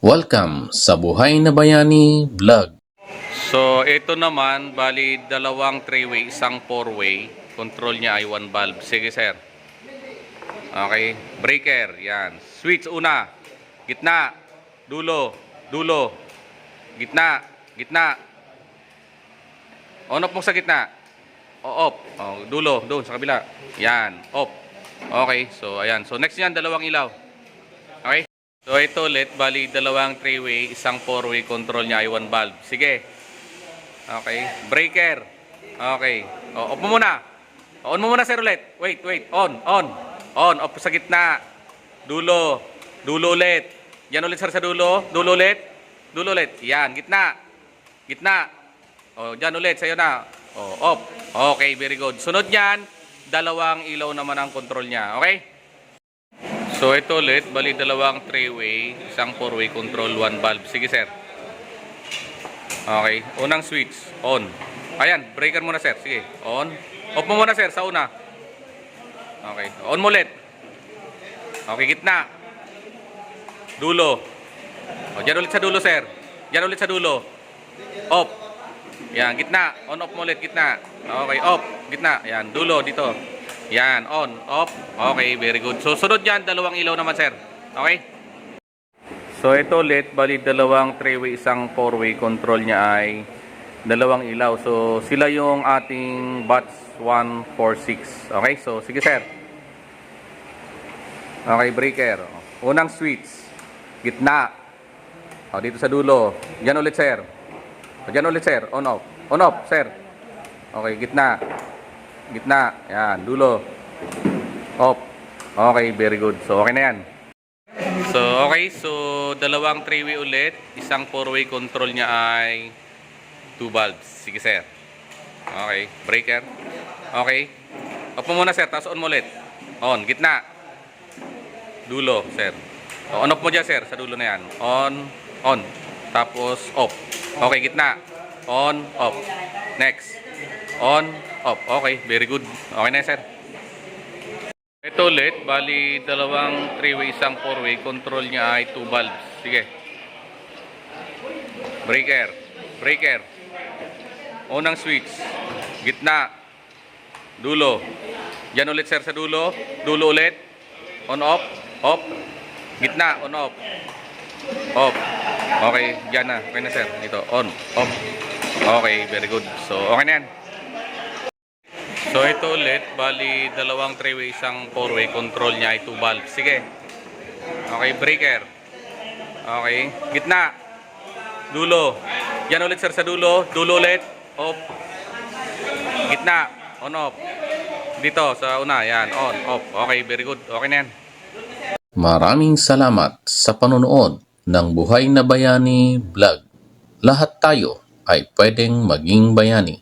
Welcome sa Buhay na Bayani Vlog. So, ito naman, bali dalawang 3-way, isang 4-way. Control niya ay 1 valve. Sige, sir. Okay. Breaker, yan. Switch una. Gitna. Dulo. Dulo. Gitna. Gitna. On off mo sa gitna. O, off. O, dulo. Doon, sa kabila. Yan. Off. Okay. So, ayan. So, next yan, dalawang ilaw. Okay. So, ito ulit, bali dalawang 3-way, isang 4-way, control niya ay 1 valve. Sige. Okay. Breaker. Okay. O, off mo muna. On mo muna, sir, ulit. Wait. On. Off sa gitna. Dulo. Dulo ulit. Yan ulit, sir, sa dulo. Dulo ulit. Dulo ulit. Yan. Gitna. Gitna. O, dyan ulit. Sa'yo na. O, off. Okay, very good. Sunod yan, dalawang ilaw naman ang control niya. Okay? So, ito ulit, bali dalawang 3-way, isang 4-way, control 1 valve. Sige, sir. Okay, unang switch, on. Ayan, breaker muna, sir. Sige, on. Off mo muna, sir, sa una. Okay, on mo ulit. Okay, gitna. Dulo. O, dyan ulit sa dulo, sir. Dyan ulit sa dulo. Off. Yan, gitna. On, off mo ulit, gitna. Okay, off. Gitna. Yan, dulo, dito. Yan, on, off. Okay, very good. So, sunod yan, dalawang ilaw naman, sir. Okay? So, ito ulit, bali dalawang 3-way, isang 4-way, control niya ay dalawang ilaw. So, sila yung ating batch 146. Okay? So, sige, sir. Okay, breaker. Unang switch. Gitna. O, dito sa dulo. Yan ulit, sir. O, dyan ulit, sir. On, off. On, off, sir. Okay, gitna. Gitna. Yan. Dulo. Off. Okay. Very good. So, okay na yan. So, okay. So, dalawang 3-way ulit. Isang 4-way, control niya ay 2 valves. Sige, sir. Okay. Breaker. Okay. Off mo muna, sir. Tapos on mo ulit. On. Gitna. Dulo, sir. O, on off mo dyan, sir. Sa dulo na yan. On. On. Tapos off. Okay. Gitna. On. Off. Next. On. Off. Okay, very good. Okay na, sir. Ito ulit, bali dalawang 3-way, isang 4-way, control niya ay 2 valves. Sige. Breaker. Breaker. Unang switch. Gitna. Dulo. Yan ulit, sir, sa dulo. Dulo ulit. On, off. Off. Gitna. On, off. Off. Okay, yan na. Okay na, sir. Ito. On. Off. Okay, very good. So, okay na yan. So, ito ulit, bali dalawang 3-way, isang 4-way, control niya ay 2 valves. Sige. Okay, breaker. Okay, gitna. Dulo. Yan ulit, sir, sa dulo. Dulo ulit. Off. Gitna. On, off. Dito, sa una. Yan, on, off. Okay, very good. Okay na yan. Maraming salamat sa panonood ng Buhay na Bayani Vlog. Lahat tayo ay pwedeng maging bayani.